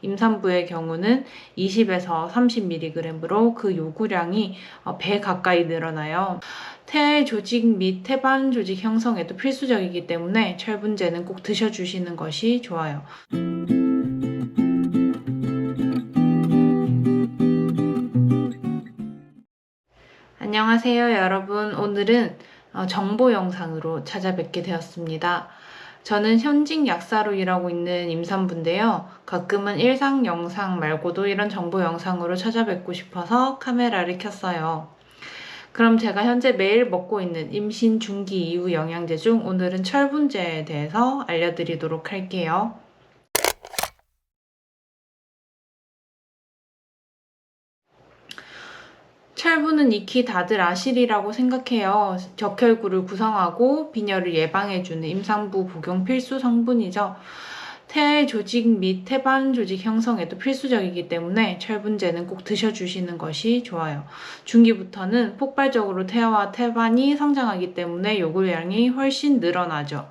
임산부의 경우는 20에서 30mg으로 그 요구량이 배 가까이 늘어나요. 태아의 조직 및 태반 조직 형성에도 필수적이기 때문에 철분제는 꼭 드셔주시는 것이 좋아요. 안녕하세요 여러분. 오늘은 정보 영상으로 찾아뵙게 되었습니다. 저는 현직 약사로 일하고 있는 임산부인데요. 가끔은 일상 영상 말고도 이런 정보 영상으로 찾아뵙고 싶어서 카메라를 켰어요. 그럼 제가 현재 매일 먹고 있는 임신 중기 이후 영양제 중 오늘은 철분제에 대해서 알려드리도록 할게요. 철분은 익히 다들 아시리라고 생각해요. 적혈구를 구성하고 빈혈을 예방해주는 임산부 복용 필수 성분이죠. 태아의 조직 및 태반 조직 형성에도 필수적이기 때문에 철분제는 꼭 드셔주시는 것이 좋아요. 중기부터는 폭발적으로 태아와 태반이 성장하기 때문에 요구량이 훨씬 늘어나죠.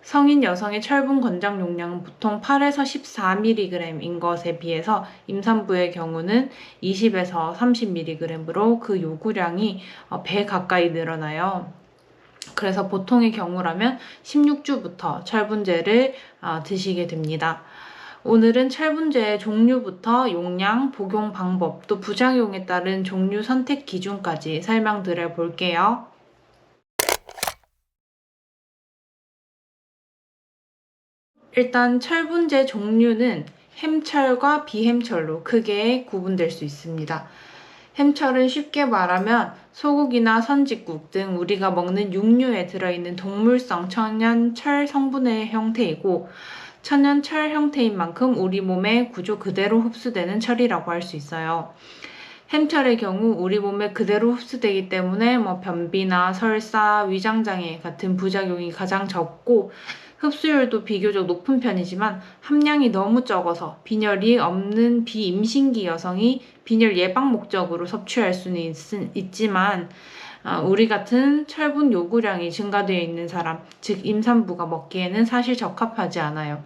성인 여성의 철분 권장 용량은 보통 8에서 14mg인 것에 비해서 임산부의 경우는 20에서 30mg으로 그 요구량이 배 가까이 늘어나요. 그래서 보통의 경우라면 16주부터 철분제를 드시게 됩니다. 오늘은 철분제의 종류부터 용량, 복용 방법, 또 부작용에 따른 종류 선택 기준까지 설명드려 볼게요. 일단 철분제 종류는 햄철과 비햄철로 크게 구분될 수 있습니다. 햄철은 쉽게 말하면 소고기나 선짓국 등 우리가 먹는 육류에 들어있는 동물성 천연철 성분의 형태이고, 천연철 형태인 만큼 우리 몸에 구조 그대로 흡수되는 철이라고 할 수 있어요. 햄철의 경우 우리 몸에 그대로 흡수되기 때문에 변비나 설사, 위장장애 같은 부작용이 가장 적고, 흡수율도 비교적 높은 편이지만 함량이 너무 적어서 빈혈이 없는 비임신기 여성이 빈혈 예방 목적으로 섭취할 수는 있지만 우리 같은 철분 요구량이 증가되어 있는 사람, 즉 임산부가 먹기에는 사실 적합하지 않아요.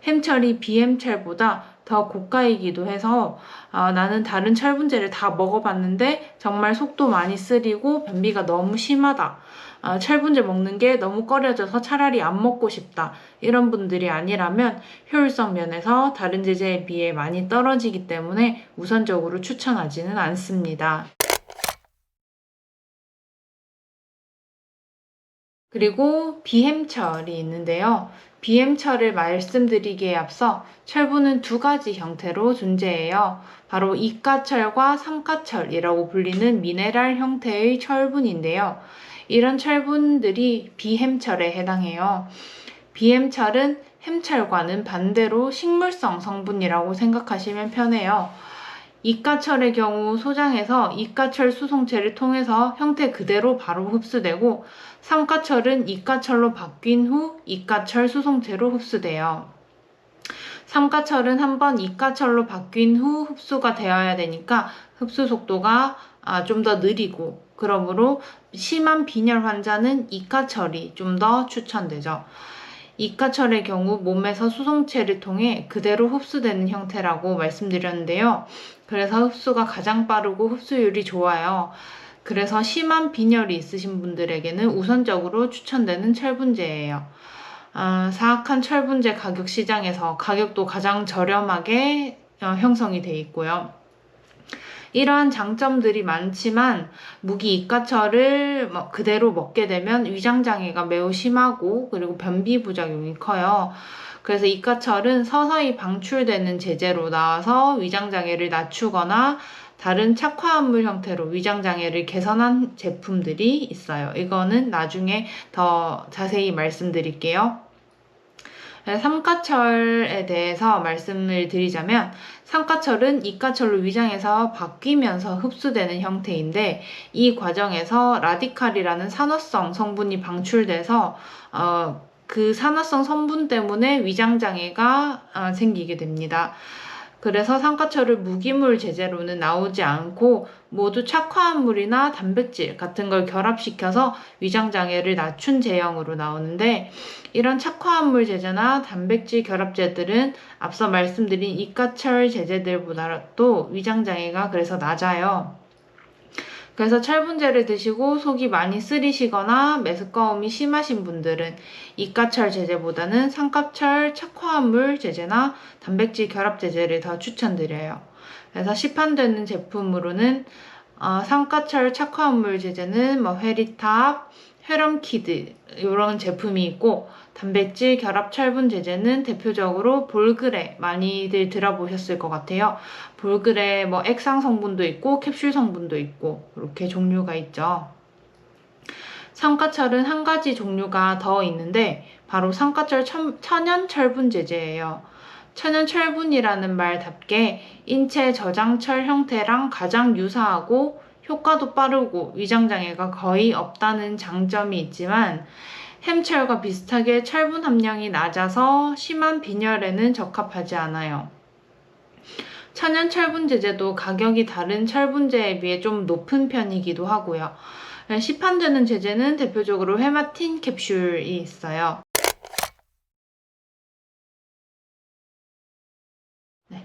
햄철이 비햄철보다 더 고가이기도 해서 나는 다른 철분제를 다 먹어봤는데 정말 속도 많이 쓰리고 변비가 너무 심하다. 철분제 먹는 게 너무 꺼려져서 차라리 안 먹고 싶다. 이런 분들이 아니라면 효율성 면에서 다른 제제에 비해 많이 떨어지기 때문에 우선적으로 추천하지는 않습니다. 그리고 비햄철이 있는데요. 비햄철을 말씀드리기에 앞서 철분은 두 가지 형태로 존재해요. 바로 이가철과 삼가철이라고 불리는 미네랄 형태의 철분인데요. 이런 철분들이 비햄철에 해당해요. 비햄철은 햄철과는 반대로 식물성 성분이라고 생각하시면 편해요. 이가철의 경우 소장에서 이가철 수송체를 통해서 형태 그대로 바로 흡수되고, 삼가철은 이가철로 바뀐 후 이가철 수송체로 흡수돼요. 삼가철은 한번 이가철로 바뀐 후 흡수가 되어야 되니까 흡수 속도가 좀 더 느리고, 그러므로 심한 빈혈 환자는 이가철이 좀 더 추천되죠. 이가철의 경우 몸에서 수송체를 통해 그대로 흡수되는 형태라고 말씀드렸는데요. 그래서 흡수가 가장 빠르고 흡수율이 좋아요. 그래서 심한 빈혈이 있으신 분들에게는 우선적으로 추천되는 철분제예요. 사악한 철분제 가격 시장에서 가격도 가장 저렴하게 형성이 되어 있고요. 이러한 장점들이 많지만 무기 이가철을 그대로 먹게 되면 위장장애가 매우 심하고, 그리고 변비 부작용이 커요. 그래서 이가철은 서서히 방출되는 제제로 나와서 위장장애를 낮추거나 다른 착화합물 형태로 위장장애를 개선한 제품들이 있어요. 이거는 나중에 더 자세히 말씀드릴게요. 삼가철에 대해서 말씀을 드리자면, 삼가철은 이가철로 위장에서 바뀌면서 흡수되는 형태인데, 이 과정에서 라디칼이라는 산화성 성분이 방출돼서 그 산화성 성분 때문에 위장장애가 생기게 됩니다. 그래서 산화철을 무기물 제재로는 나오지 않고 모두 착화합물이나 단백질 같은 걸 결합시켜서 위장장애를 낮춘 제형으로 나오는데, 이런 착화합물 제제나 단백질 결합제들은 앞서 말씀드린 이가철 제제들보다도 위장장애가 그래서 낮아요. 그래서 철분제를 드시고 속이 많이 쓰리시거나 메스꺼움이 심하신 분들은 이가철 제제보다는 삼가철 착화합물 제제나 단백질 결합 제제를 더 추천드려요. 그래서 시판되는 제품으로는 삼가철 착화합물 제제는 회리탑, 회럼키드 이런 제품이 있고, 단백질 결합 철분 제제는 대표적으로 볼그레, 많이들 들어보셨을 것 같아요. 볼그레 액상 성분도 있고 캡슐 성분도 있고 이렇게 종류가 있죠. 삼가철은 한 가지 종류가 더 있는데 바로 삼가철 천연 철분 제제예요. 천연 철분이라는 말답게 인체 저장철 형태랑 가장 유사하고 효과도 빠르고 위장장애가 거의 없다는 장점이 있지만, 햄철과 비슷하게 철분 함량이 낮아서 심한 빈혈에는 적합하지 않아요. 천연 철분 제제도 가격이 다른 철분제에 비해 좀 높은 편이기도 하고요. 시판되는 제제는 대표적으로 헤마틴 캡슐이 있어요.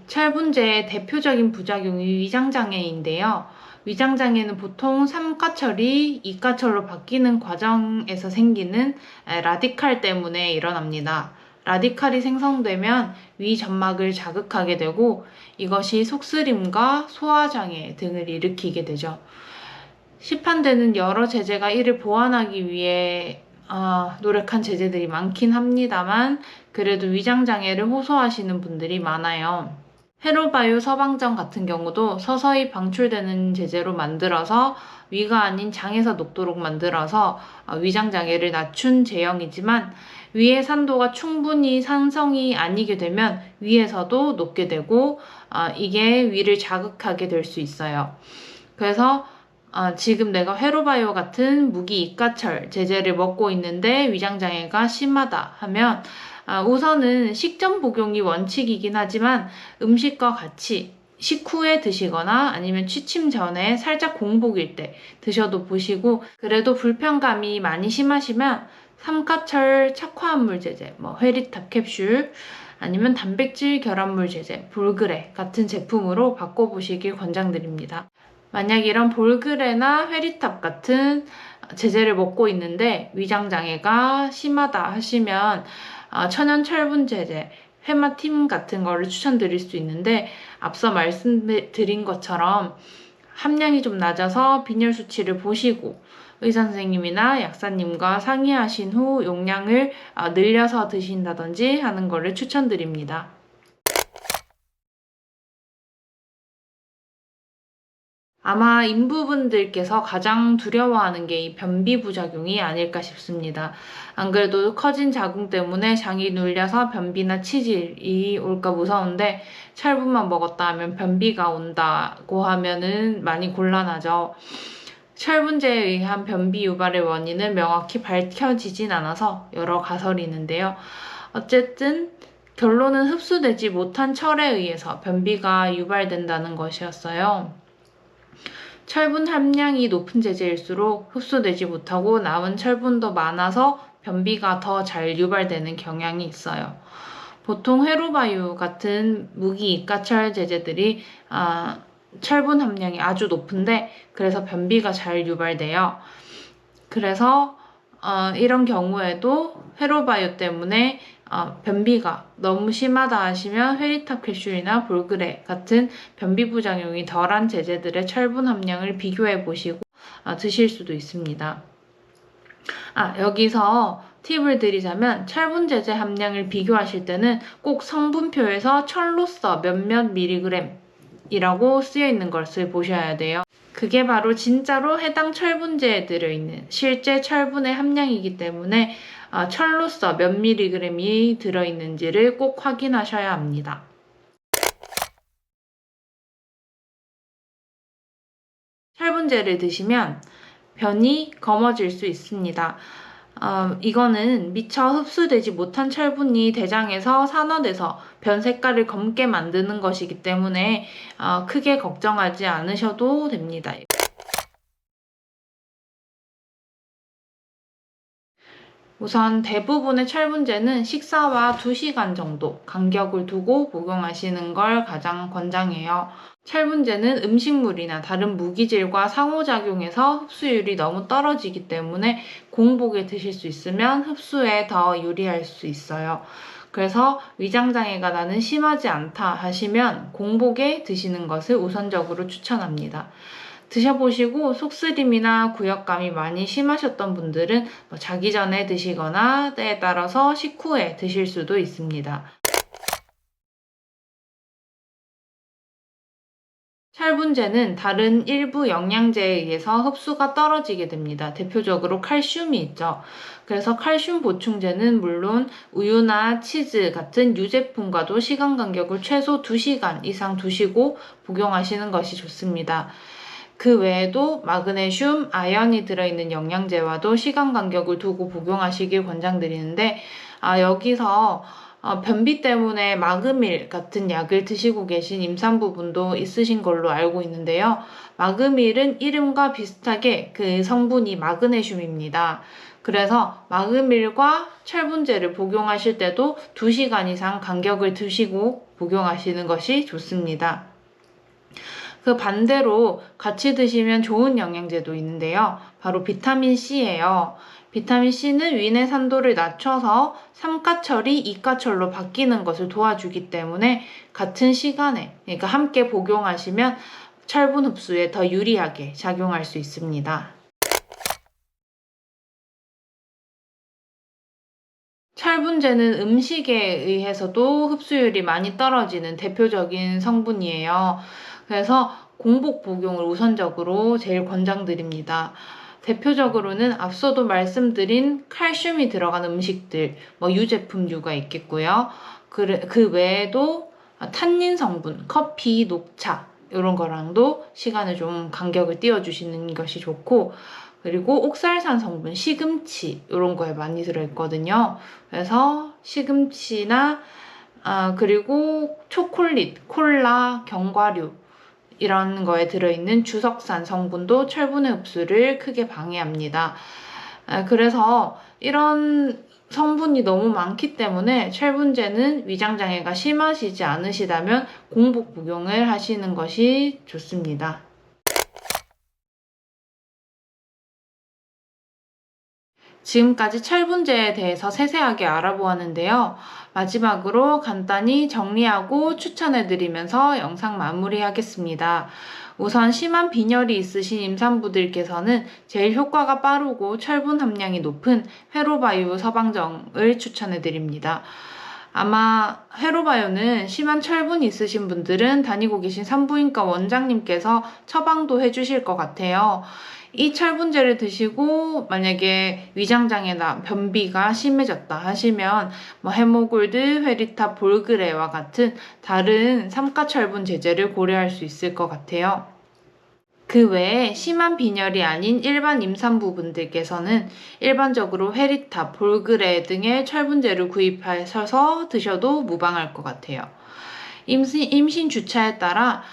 철분제의 대표적인 부작용이 위장장애인데요. 위장장애는 보통 삼가철이 이가철로 바뀌는 과정에서 생기는 라디칼 때문에 일어납니다. 라디칼이 생성되면 위 점막을 자극하게 되고 이것이 속쓰림과 소화장애 등을 일으키게 되죠. 시판되는 여러 제제가 이를 보완하기 위해 노력한 제제들이 많긴 합니다만, 그래도 위장장애를 호소하시는 분들이 많아요. 헤로바이오 서방전 같은 경우도 서서히 방출되는 제제로 만들어서 위가 아닌 장에서 녹도록 만들어서 위장장애를 낮춘 제형이지만, 위의 산도가 충분히 산성이 아니게 되면 위에서도 녹게 되고 이게 위를 자극하게 될 수 있어요. 그래서 지금 내가 헤로바이오 같은 무기 이가철 제제를 먹고 있는데 위장장애가 심하다 하면 우선은 식전 복용이 원칙이긴 하지만 음식과 같이 식후에 드시거나 아니면 취침 전에 살짝 공복일 때 드셔도 보시고, 그래도 불편감이 많이 심하시면 삼가철 착화합물 제제, 회리탑 캡슐 아니면 단백질 결합물 제제, 볼그레 같은 제품으로 바꿔보시길 권장드립니다. 만약 이런 볼그레나 회리탑 같은 제제를 먹고 있는데 위장장애가 심하다 하시면 천연 철분 제제, 헤마틴 같은 거를 추천드릴 수 있는데, 앞서 말씀드린 것처럼 함량이 좀 낮아서 빈혈 수치를 보시고 의사 선생님이나 약사님과 상의하신 후 용량을 늘려서 드신다든지 하는 거를 추천드립니다. 아마 인부분들께서 가장 두려워하는 게 이 변비 부작용이 아닐까 싶습니다. 안 그래도 커진 자궁 때문에 장이 눌려서 변비나 치질이 올까 무서운데, 철분만 먹었다 하면 변비가 온다고 하면은 많이 곤란하죠. 철분제에 의한 변비 유발의 원인은 명확히 밝혀지진 않아서 여러 가설이 있는데요. 어쨌든 결론은 흡수되지 못한 철에 의해서 변비가 유발된다는 것이었어요. 철분 함량이 높은 제제일수록 흡수되지 못하고 남은 철분도 많아서 변비가 더 잘 유발되는 경향이 있어요. 보통 헤로바이오 같은 무기 이가철 제제들이 철분 함량이 아주 높은데, 그래서 변비가 잘 유발돼요. 그래서 이런 경우에도 헤로바이오 때문에 변비가 너무 심하다 하시면 회리탑 캡슐이나 볼그레 같은 변비 부작용이 덜한 제제들의 철분 함량을 비교해 보시고 드실 수도 있습니다. 여기서 팁을 드리자면, 철분 제제 함량을 비교하실 때는 꼭 성분표에서 철로서 몇몇 미리그램이라고 쓰여 있는 것을 보셔야 돼요. 그게 바로 진짜로 해당 철분제에 들어있는 실제 철분의 함량이기 때문에 철로서 몇 미리그램이 들어있는지를 꼭 확인하셔야 합니다. 철분제를 드시면 변이 검어질 수 있습니다. 이거는 미처 흡수되지 못한 철분이 대장에서 산화돼서 변 색깔을 검게 만드는 것이기 때문에 크게 걱정하지 않으셔도 됩니다. 우선 대부분의 철분제는 식사와 2시간 정도 간격을 두고 복용하시는 걸 가장 권장해요. 철분제는 음식물이나 다른 무기질과 상호작용해서 흡수율이 너무 떨어지기 때문에 공복에 드실 수 있으면 흡수에 더 유리할 수 있어요. 그래서 위장장애가 나는 심하지 않다 하시면 공복에 드시는 것을 우선적으로 추천합니다. 드셔보시고 속쓰림이나 구역감이 많이 심하셨던 분들은 자기 전에 드시거나 때에 따라서 식후에 드실 수도 있습니다. 철분제는 다른 일부 영양제에 의해서 흡수가 떨어지게 됩니다. 대표적으로 칼슘이 있죠. 그래서 칼슘 보충제는 물론 우유나 치즈 같은 유제품과도 시간 간격을 최소 2시간 이상 두시고 복용하시는 것이 좋습니다. 그 외에도 마그네슘, 아연이 들어있는 영양제와도 시간 간격을 두고 복용하시길 권장드리는데 여기서 변비 때문에 마그밀 같은 약을 드시고 계신 임산부분도 있으신 걸로 알고 있는데요. 마그밀은 이름과 비슷하게 그 성분이 마그네슘입니다. 그래서 마그밀과 철분제를 복용하실 때도 2시간 이상 간격을 두시고 복용하시는 것이 좋습니다. 그 반대로 같이 드시면 좋은 영양제도 있는데요. 바로 비타민C예요. 비타민C는 위내 산도를 낮춰서 삼가철이 이가철로 바뀌는 것을 도와주기 때문에 같은 시간에, 그러니까 함께 복용하시면 철분 흡수에 더 유리하게 작용할 수 있습니다. 철분제는 음식에 의해서도 흡수율이 많이 떨어지는 대표적인 성분이에요. 그래서 공복 복용을 우선적으로 제일 권장드립니다. 대표적으로는 앞서도 말씀드린 칼슘이 들어간 음식들, 유제품류가 있겠고요. 그 외에도 탄닌 성분, 커피, 녹차 이런 거랑도 시간을 좀 간격을 띄워주시는 것이 좋고, 그리고 옥살산 성분, 시금치 이런 거에 많이 들어있거든요. 그래서 시금치나 그리고 초콜릿, 콜라, 견과류 이런 거에 들어있는 주석산 성분도 철분의 흡수를 크게 방해합니다. 그래서 이런 성분이 너무 많기 때문에 철분제는 위장장애가 심하시지 않으시다면 공복 복용을 하시는 것이 좋습니다. 지금까지 철분제에 대해서 세세하게 알아보았는데요. 마지막으로 간단히 정리하고 추천해드리면서 영상 마무리하겠습니다. 우선 심한 빈혈이 있으신 임산부들께서는 제일 효과가 빠르고 철분 함량이 높은 회로바이오 서방정을 추천해드립니다. 아마 회로바이오는 심한 철분이 있으신 분들은 다니고 계신 산부인과 원장님께서 처방도 해주실 것 같아요. 이 철분제를 드시고 만약에 위장장애나 변비가 심해졌다 하시면 해모골드, 회리탑, 볼그레와 같은 다른 삼가철분 제제를 고려할 수 있을 것 같아요. 그 외에 심한 빈혈이 아닌 일반 임산부분들께서는 일반적으로 회리탑, 볼그레 등의 철분제를 구입하셔서 드셔도 무방할 것 같아요. 임신 주차에 따라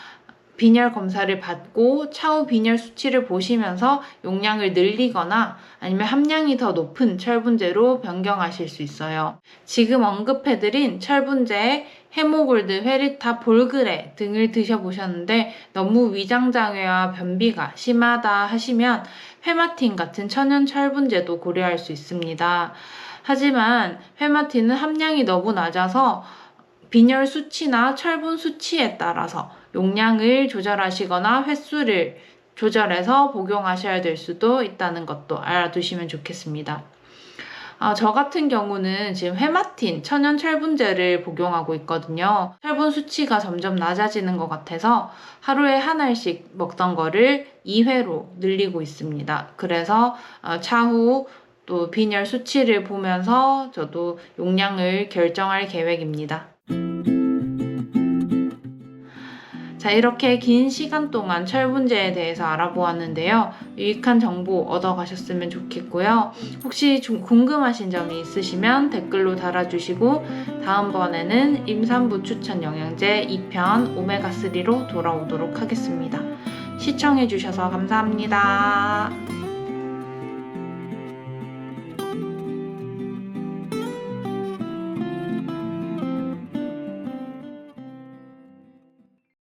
빈혈 검사를 받고 차후 빈혈 수치를 보시면서 용량을 늘리거나 아니면 함량이 더 높은 철분제로 변경하실 수 있어요. 지금 언급해드린 철분제, 해모골드, 회리탑, 볼그레 등을 드셔보셨는데 너무 위장장애와 변비가 심하다 하시면 회마틴 같은 천연 철분제도 고려할 수 있습니다. 하지만 회마틴은 함량이 너무 낮아서 빈혈 수치나 철분 수치에 따라서 용량을 조절하시거나 횟수를 조절해서 복용하셔야 될 수도 있다는 것도 알아두시면 좋겠습니다. 저 같은 경우는 지금 회마틴 천연 철분제를 복용하고 있거든요. 철분 수치가 점점 낮아지는 것 같아서 하루에 한 알씩 먹던 거를 2회로 늘리고 있습니다. 그래서 차후 또 빈혈 수치를 보면서 저도 용량을 결정할 계획입니다. 자, 이렇게 긴 시간 동안 철분제에 대해서 알아보았는데요. 유익한 정보 얻어가셨으면 좋겠고요. 혹시 좀 궁금하신 점이 있으시면 댓글로 달아주시고 다음번에는 임산부 추천 영양제 2편 오메가3로 돌아오도록 하겠습니다. 시청해주셔서 감사합니다.